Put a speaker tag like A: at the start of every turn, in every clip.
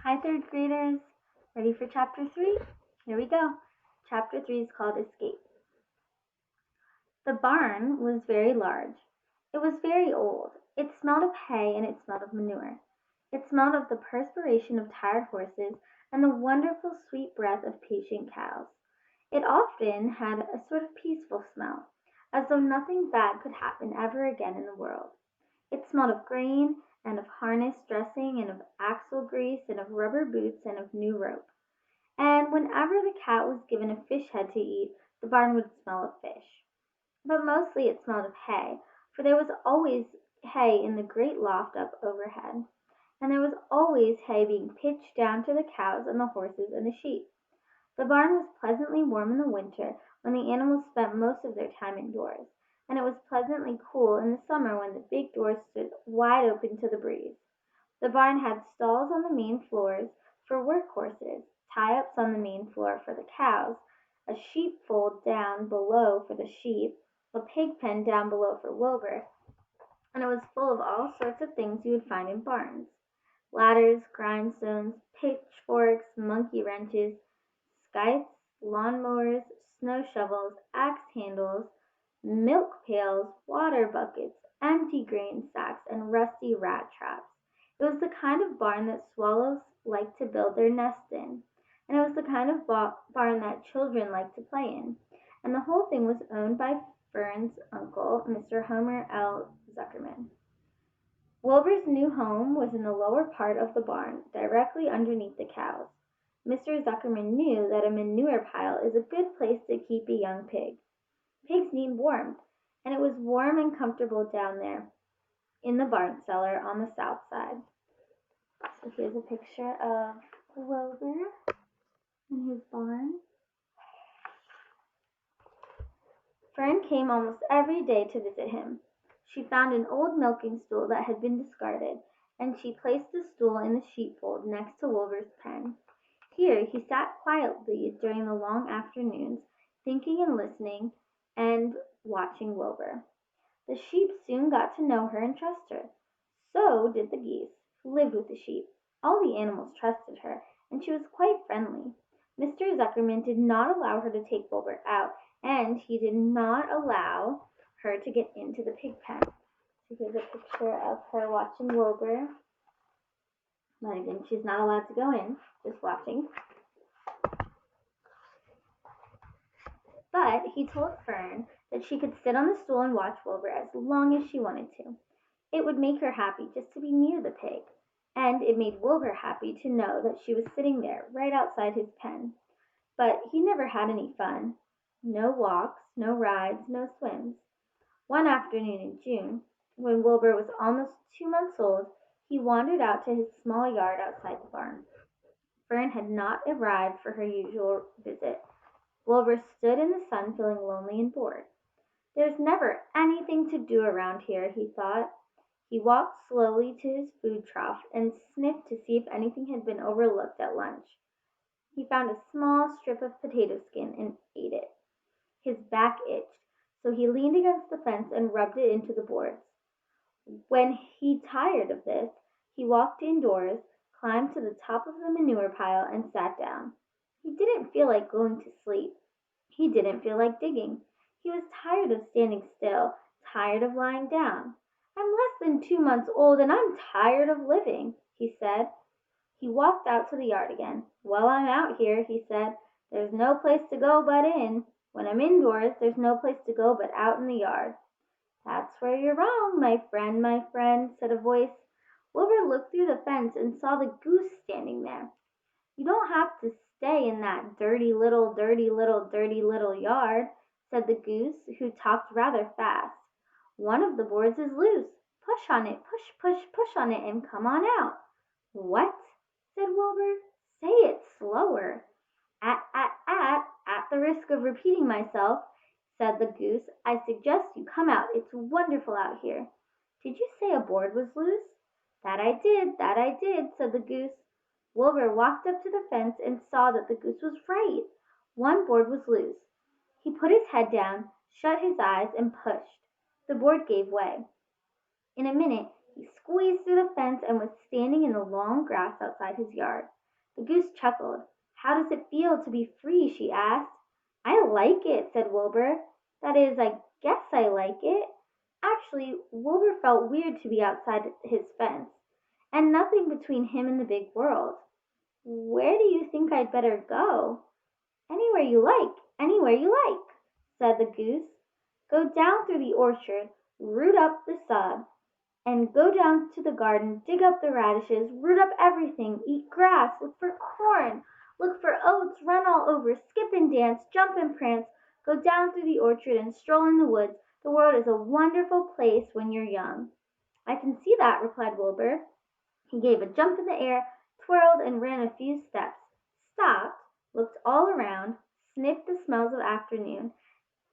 A: Hi, third graders. Ready for chapter 3? Here we go. Chapter 3 is called Escape. The barn was very large. It was very old. It smelled of hay and it smelled of manure. It smelled of the perspiration of tired horses and the wonderful sweet breath of patient cows. It often had a sort of peaceful smell, as though nothing bad could happen ever again in the world. It smelled of grain, and of harness dressing, and of axle grease, and of rubber boots, and of new rope. And whenever the cat was given a fish head to eat, the barn would smell of fish. But mostly it smelled of hay, for there was always hay in the great loft up overhead. And there was always hay being pitched down to the cows and the horses and the sheep. The barn was pleasantly warm in the winter, when the animals spent most of their time indoors, and it was pleasantly cool in the summer when the big doors stood wide open to the breeze. The barn had stalls on the main floors for work horses, tie-ups on the main floor for the cows, a sheepfold down below for the sheep, a pig pen down below for Wilbur, and it was full of all sorts of things you would find in barns: ladders, grindstones, pitchforks, monkey wrenches, scythes, lawn-mowers, snow shovels, axe handles, milk pails, water buckets, empty grain sacks, and rusty rat traps. It was the kind of barn that swallows like to build their nests in, and it was the kind of barn that children like to play in. And the whole thing was owned by Fern's uncle, Mr. Homer L. Zuckerman. Wilbur's new home was in the lower part of the barn, directly underneath the cows. Mr. Zuckerman knew that a manure pile is a good place to keep a young pig. Pigs need warmth, and it was warm and comfortable down there in the barn cellar on the south side. So here's a picture of Wilbur in his barn. Fern came almost every day to visit him. She found an old milking stool that had been discarded, and she placed the stool in the sheepfold next to Wilbur's pen. Here he sat quietly during the long afternoons, thinking and listening and watching Wilbur. The sheep soon got to know her and trust her. So did the geese, who lived with the sheep. All the animals trusted her, and she was quite friendly. Mr. Zuckerman did not allow her to take Wilbur out, and he did not allow her to get into the pig pen. So here's a picture of her watching Wilbur. But again, she's not allowed to go in, just watching. But he told Fern that she could sit on the stool and watch Wilbur as long as she wanted to. It would make her happy just to be near the pig, and it made Wilbur happy to know that she was sitting there right outside his pen. But he never had any fun. No walks, no rides, no swims. One afternoon in June, when Wilbur was almost 2 months old, he wandered out to his small yard outside the barn. Fern had not arrived for her usual visit. Wilbur stood in the sun feeling lonely and bored. "There's never anything to do around here," he thought. He walked slowly to his food trough and sniffed to see if anything had been overlooked at lunch. He found a small strip of potato skin and ate it. His back itched, so he leaned against the fence and rubbed it into the boards. When he tired of this, he walked indoors, climbed to the top of the manure pile, and sat down. He didn't feel like going to sleep. He didn't feel like digging. He was tired of standing still, tired of lying down. "I'm less than 2 months old, and I'm tired of living," he said. He walked out to the yard again. "Well, I'm out here," he said. "There's no place to go but in. When I'm indoors, there's no place to go but out in the yard." "That's where you're wrong, my friend," said a voice. Wilbur looked through the fence and saw the goose standing there. "You don't have to stay in that dirty little, dirty little, dirty little yard," said the goose, who talked rather fast. "One of the boards is loose. Push on it, push, push, push on it, and come on out." "What?" said Wilbur. "Say it slower." At the risk of repeating myself," said the goose, "I suggest you come out. It's wonderful out here." "Did you say a board was loose?" That I did," said the goose. Wilbur walked up to the fence and saw that the goose was right. One board was loose. He put his head down, shut his eyes, and pushed. The board gave way. In a minute He squeezed through the fence and was standing in the long grass outside his yard. The goose chuckled. "How does it feel to be free?" she asked. "I like it," said Wilbur. "That is, I guess I like it." Actually, Wilbur felt weird to be outside his fence, and nothing between him and the big world. "Where do you think I'd better go?" "Anywhere you like, anywhere you like," said the goose. "Go down through the orchard, root up the sod, and go down to the garden, dig up the radishes, root up everything, eat grass, look for corn, look for oats, run all over, skip and dance, jump and prance, go down through the orchard and stroll in the woods. The world is a wonderful place when you're young." "I can see that," replied Wilbur. He gave a jump in the air, twirled, and ran a few steps, stopped, looked all around, sniffed the smells of afternoon,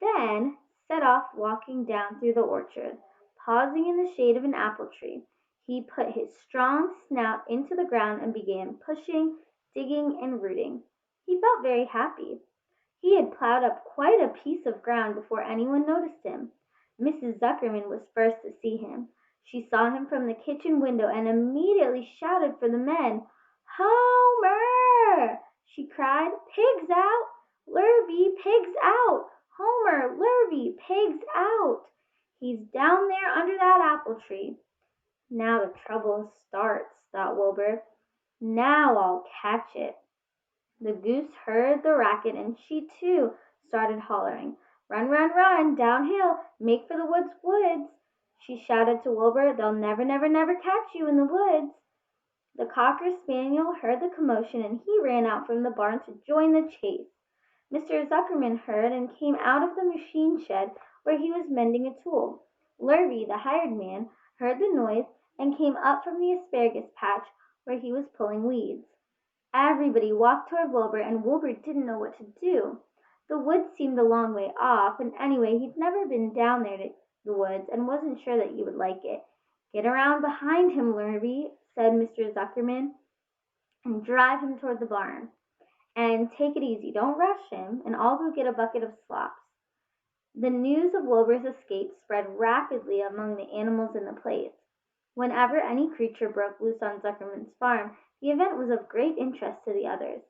A: then set off walking down through the orchard. Pausing in the shade of an apple tree, he put his strong snout into the ground and began pushing, digging, and rooting. He felt very happy. He had plowed up quite a piece of ground before anyone noticed him. Mrs. Zuckerman was first to see him. She saw him from the kitchen window and immediately shouted for the men. "Homer!" she cried. "Pigs out! Lurvy, pigs out! Homer, Lurvy, pigs out! He's down there under that apple tree." "Now the trouble starts," thought Wilbur. "Now I'll catch it." The goose heard the racket and she too started hollering. "Run, run, run, downhill, make for the woods!" she shouted to Wilbur. "They'll never, never, never catch you in the woods." The cocker spaniel heard the commotion and he ran out from the barn to join the chase. Mr. Zuckerman heard and came out of the machine shed where he was mending a tool. Lurvy, the hired man, heard the noise and came up from the asparagus patch where he was pulling weeds. Everybody walked toward Wilbur, and Wilbur didn't know what to do. The woods seemed a long way off, and anyway he'd never been down there to the woods and wasn't sure that he would like it. "Get around behind him, Lurvy," said Mr. Zuckerman, "and drive him toward the barn. And take it easy, don't rush him, and I'll go get a bucket of slops." The news of Wilbur's escape spread rapidly among the animals in the place. Whenever any creature broke loose on Zuckerman's farm, the event was of great interest to the others.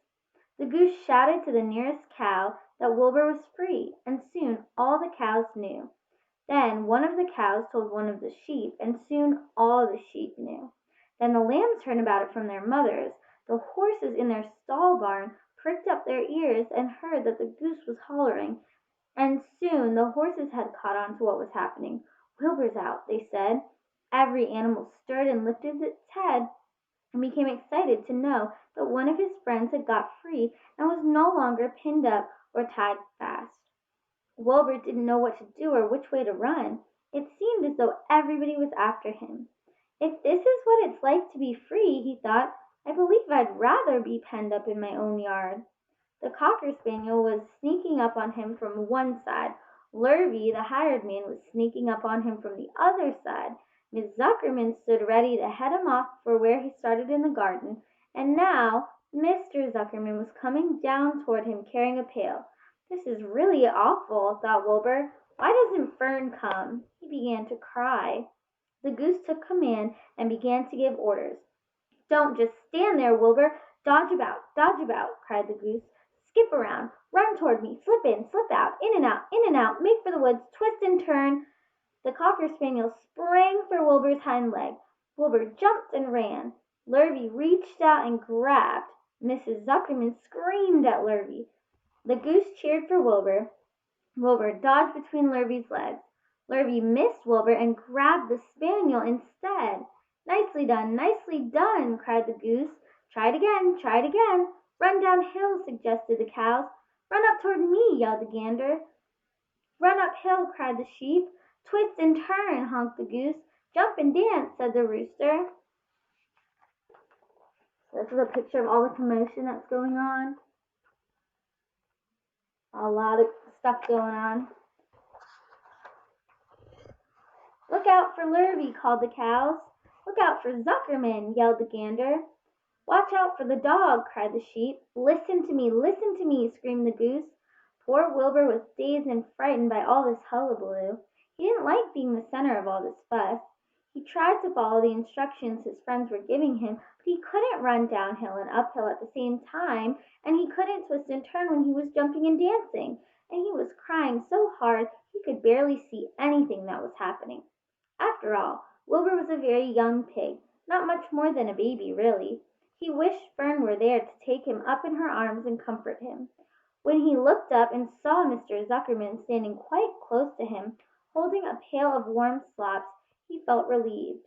A: The goose shouted to the nearest cow that Wilbur was free, and soon all the cows knew. Then one of the cows told one of the sheep, and soon all the sheep knew. Then the lambs heard about it from their mothers. The horses in their stall barn pricked up their ears and heard that the goose was hollering, and soon the horses had caught on to what was happening. "Wilbur's out," they said. Every animal stirred and lifted its head and became excited to know that one of his friends had got free and was no longer pinned up or tied fast. Wilbur didn't know what to do or which way to run. It seemed as though everybody was after him. "If this is what it's like to be free," he thought, "I believe I'd rather be penned up in my own yard." The cocker spaniel was sneaking up on him from one side. Lurvy, the hired man, was sneaking up on him from the other side. Miss Zuckerman stood ready to head him off for where he started in the garden, and now Mr. Zuckerman was coming down toward him carrying a pail. "This is really awful," thought Wilbur. "Why doesn't Fern come?" He began to cry. The goose took command and began to give orders. "Don't just stand there, Wilbur. Dodge about," cried the goose. "Skip around, run toward me, slip in, slip out, in and out, make for the woods, twist and turn." The cocker spaniel sprang for Wilbur's hind leg. Wilbur jumped and ran. Lurvy reached out and grabbed. Mrs. Zuckerman screamed at Lurvy. The goose cheered for Wilbur. Wilbur dodged between Lurvy's legs. Lurvy missed Wilbur and grabbed the spaniel instead. Nicely done," cried the goose. Try it again. "Run downhill," suggested the cows. "Run up toward me," yelled the gander. "Run uphill," cried the sheep. "Twist and turn," honked the goose. "Jump and dance," said the rooster. This is a picture of all the commotion that's going on. A lot of stuff going on. "Look out for Lurvy," called the cows. "Look out for Zuckerman," yelled the gander. "Watch out for the dog," cried the sheep. Listen to me," screamed the goose. Poor Wilbur was dazed and frightened by all this hullabaloo. He didn't like being the center of all this fuss. He tried to follow the instructions his friends were giving him, but he couldn't run downhill and uphill at the same time, and he couldn't twist and turn when he was jumping and dancing, and he was crying so hard he could barely see anything that was happening. After all, Wilbur was a very young pig, not much more than a baby, really. He wished Fern were there to take him up in her arms and comfort him. When he looked up and saw Mr. Zuckerman standing quite close to him, holding a pail of warm slops, he felt relieved.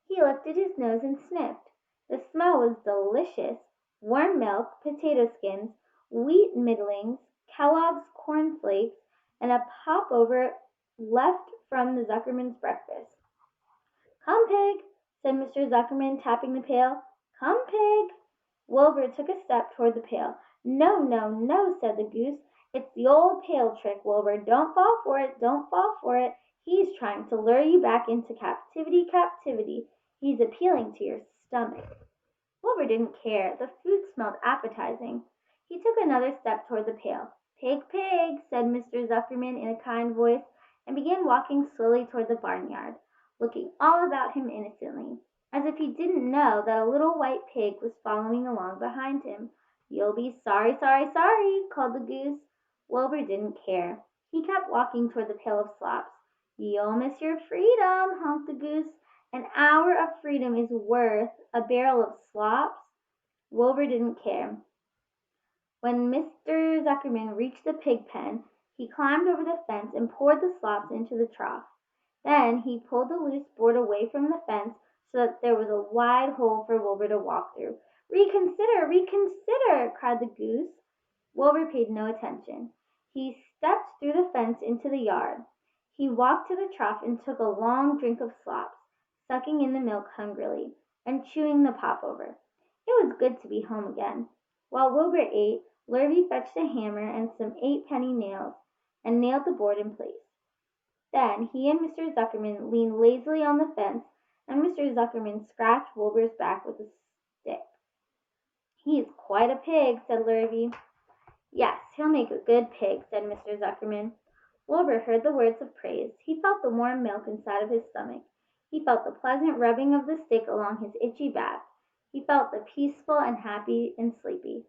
A: He lifted his nose and sniffed. The smell was delicious. Warm milk, potato skins, wheat middlings, Kellogg's corn flakes, and a popover left from the Zuckerman's breakfast. "Come, Pig," said Mr. Zuckerman, tapping the pail. "Come, Pig." Wilbur took a step toward the pail. "No, no, no," said the goose. "It's the old pail trick, Wilbur. Don't fall for it. Don't fall for it. He's trying to lure you back into captivity, captivity. He's appealing to your stomach." Wilbur didn't care. The food smelled appetizing. He took another step toward the pail. "Pig, pig," said Mr. Zuckerman in a kind voice, and began walking slowly toward the barnyard, looking all about him innocently, as if he didn't know that a little white pig was following along behind him. "You'll be sorry, sorry, sorry," called the goose. Wilbur didn't care. He kept walking toward the pail of slops. "You'll miss your freedom," honked the goose. "An hour of freedom is worth a barrel of slops." Wilbur didn't care. When Mr. Zuckerman reached the pig pen, he climbed over the fence and poured the slops into the trough. Then he pulled the loose board away from the fence so that there was a wide hole for Wilbur to walk through. "Reconsider! Reconsider!" cried the goose. Wilbur paid no attention. He stepped through the fence into the yard. He walked to the trough and took a long drink of slops, sucking in the milk hungrily, and chewing the popover. It was good to be home again. While Wilbur ate, Lurvy fetched a hammer and some 8-penny nails, and nailed the board in place. Then he and Mr. Zuckerman leaned lazily on the fence, and Mr. Zuckerman scratched Wilbur's back with a stick. "He's quite a pig," said Lurvy. "Yes, he'll make a good pig," said Mr. Zuckerman. Wilbur heard the words of praise. He felt the warm milk inside of his stomach. He felt the pleasant rubbing of the stick along his itchy back. He felt the peaceful and happy and sleepy.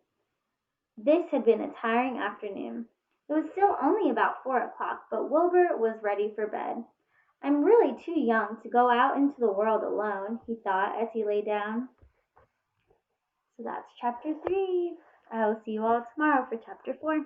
A: This had been a tiring afternoon. It was still only about 4 o'clock, but Wilbur was ready for bed. "I'm really too young to go out into the world alone," he thought as he lay down. So that's chapter 3. I will see you all tomorrow for chapter 4.